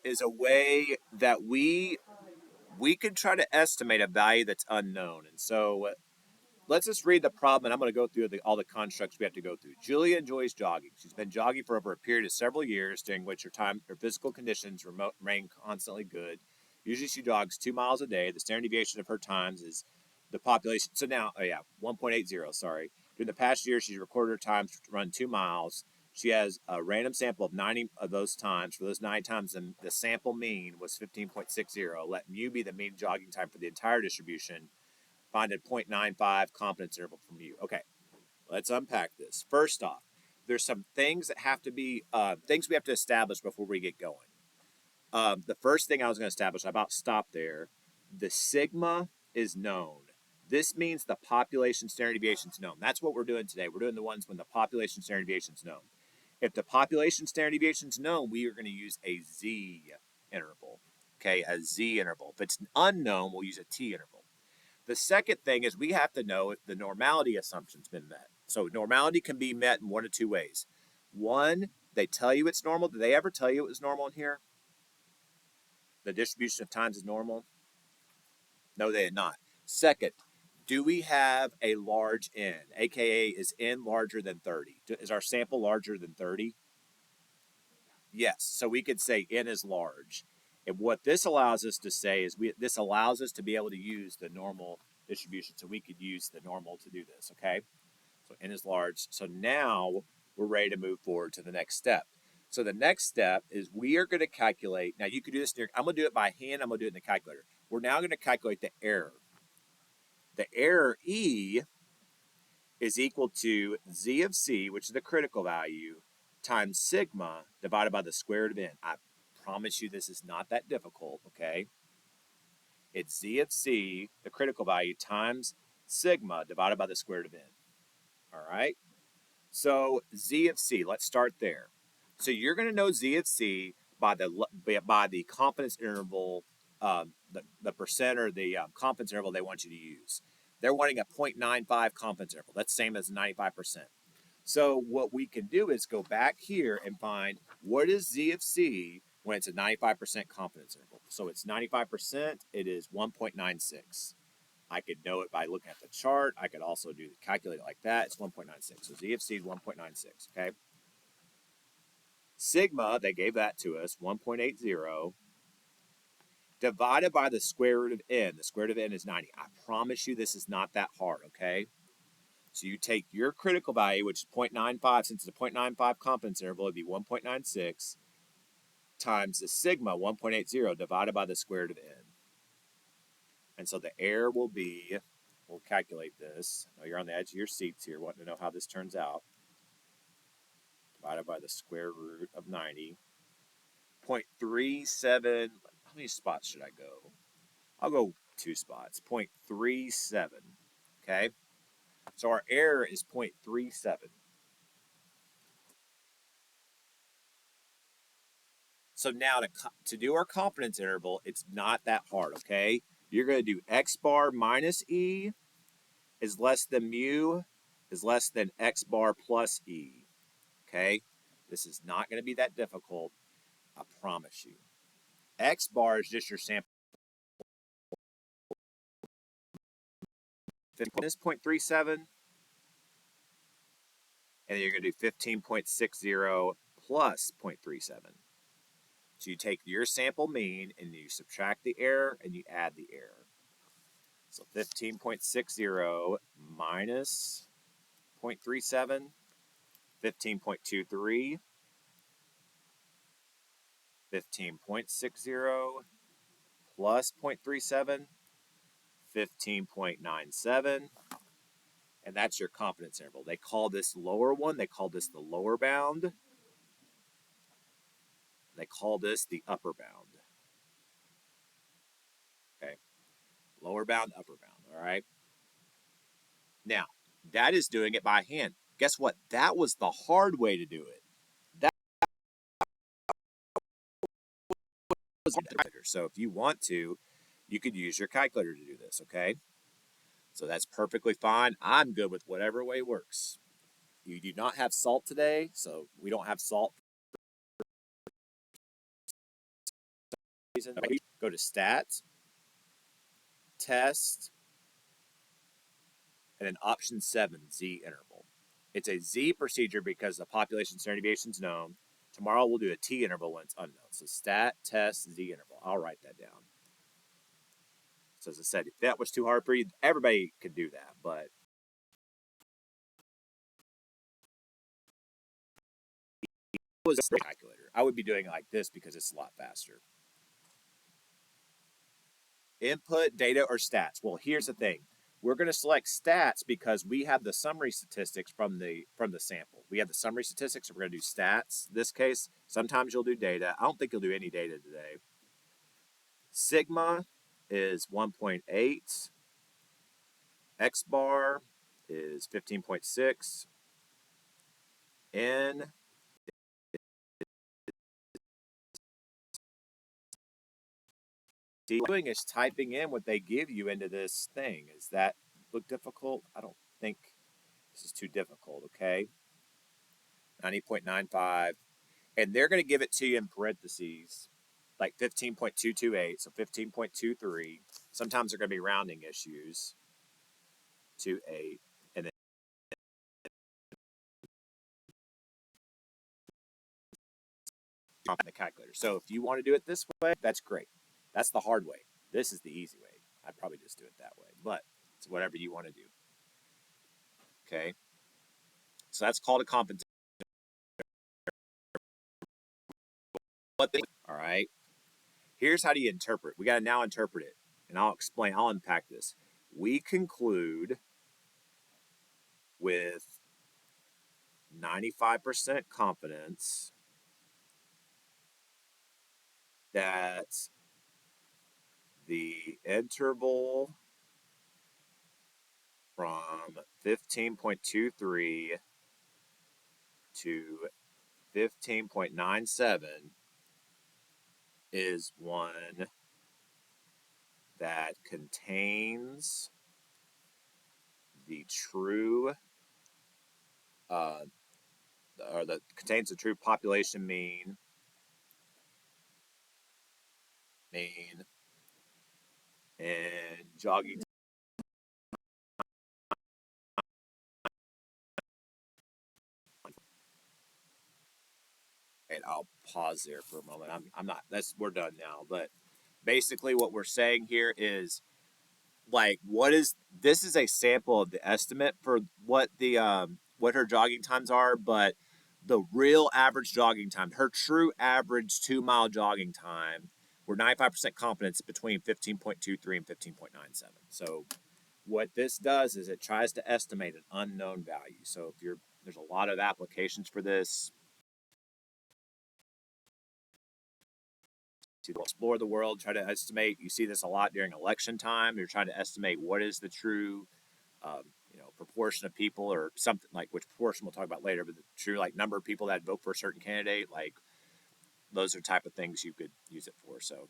is a way that we can try to estimate a value that's unknown. And so let's just read the problem, and I'm going to go through all the constructs we have to go through. Julia enjoys jogging. She's been jogging for over a period of several years, during which her physical conditions remain constantly good. Usually, she jogs 2 miles a day. The standard deviation of her times is the population. So now, 1.80. Sorry. During the past year, she's recorded her times to run 2 miles. She has a random sample of 90 of those times. For those 9 times, the sample mean was 15.60. Let mu be the mean jogging time for the entire distribution. Find a 0.95 confidence interval from you. Okay, let's unpack this. First off, there's some things that have to be things we have to establish before we get going. The first thing I was going to establish, I about stopped there. The sigma is known. This means the population standard deviation is known. That's what we're doing today. We're doing the ones when the population standard deviation is known. If the population standard deviation is known, we are going to use a z interval. Okay, a z interval. If it's unknown, we'll use a t interval. The second thing is we have to know if the normality assumption's been met. So normality can be met in one of two ways. One, they tell you it's normal. Did they ever tell you it was normal in here? The distribution of times is normal? No, they did not. Second, do we have a large n? AKA, is n larger than 30? Is our sample larger than 30? Yes. So we could say n is large. And what this allows us to say is this allows us to be able to use the normal distribution. So we could use the normal to do this, okay? So n is large. So now we're ready to move forward to the next step. So the next step is we are going to calculate. Now you could do this. I'm going to do it by hand. I'm going to do it in the calculator. We're now going to calculate the error. The error E is equal to z of c, which is the critical value, times sigma divided by the square root of n. I promise you this is not that difficult, okay? It's z of c, the critical value, times sigma divided by the square root of n. All right? So z of c, let's start there. So you're going to know z of c by the confidence interval, the percent or the confidence interval they want you to use. They're wanting a 0.95 confidence interval. That's the same as 95%. So what we can do is go back here and find what is z of c when it's a 95% confidence interval. So it's 95%, it is 1.96. I could know it by looking at the chart. I could also calculate it like that. It's 1.96. So z of c is 1.96, okay? Sigma, they gave that to us, 1.80, divided by the square root of n. The square root of n is 90. I promise you this is not that hard, okay? So you take your critical value, which is 0.95, since it's a 0.95 confidence interval, it'd be 1.96, times the sigma, 1.80, divided by the square root of n. And so the error will be, we'll calculate this. I know you're on the edge of your seats here, wanting to know how this turns out. Divided by the square root of 90. 0.37, how many spots should I go? I'll go 2 spots, 0.37, okay? So our error is 0.37. So now to do our confidence interval, it's not that hard, okay? You're going to do x bar minus e is less than mu is less than x bar plus e, okay? This is not going to be that difficult, I promise you. X bar is just your sample. This 0.37, and then you're going to do 15.60 plus 0.37. So you take your sample mean and you subtract the error and you add the error. So 15.60 minus 0.37, 15.23, 15.60 plus 0.37, 15.97, and that's your confidence interval. They call this lower one, they call this the lower bound. They call this the upper bound. Okay, lower bound, upper bound, all right? Now, that is doing it by hand. Guess what? That was the hard way to do it. That was the calculator. So if you want to, you could use your calculator to do this, okay? So that's perfectly fine. I'm good with whatever way works. You do not have salt today, so we don't have salt Go to stats, test, and then option 7, Z interval. It's a Z procedure because the population standard deviation is known. Tomorrow we'll do a T interval when it's unknown. So stat, test, Z interval. I'll write that down. So as I said, if that was too hard for you, everybody could do that. But it was a calculator. I would be doing it like this because it's a lot faster. Input, data, or stats. Well, here's the thing. We're going to select stats because we have the summary statistics from the sample. We have the summary statistics, so we're going to do stats. In this case, sometimes you'll do data. I don't think you'll do any data today. Sigma is 1.8. X bar is 15.6. N doing is typing in what they give you into this thing. Does that look difficult? I don't think this is too difficult, okay? 90.95. And they're going to give it to you in parentheses, like 15.228, so 15.23. Sometimes they're going to be rounding issues. 28. And then on the calculator. So if you want to do it this way, that's great. That's the hard way. This is the easy way. I'd probably just do it that way, but it's whatever you want to do. Okay. So that's called a compensation. All right. Here's how do you interpret. We got to now interpret it, and I'll explain. I'll unpack this. We conclude with 95% confidence that the interval from 15.23 to 15.97 is one that contains the true or that contains the true population mean and jogging. And I'll pause there for a moment. I'm not. We're done now. But basically, what we're saying here is like, this is a sample of the estimate for what her jogging times are, but the real average jogging time, her true average 2-mile jogging time, we're 95% confidence between 15.23 and 15.97. So what this does is it tries to estimate an unknown value. So there's a lot of applications for this. To explore the world, try to estimate. You see this a lot during election time. You're trying to estimate what is the true, proportion of people, or something like which proportion we'll talk about later. But the true number of people that vote for a certain candidate, like those are type of things you could use it for. So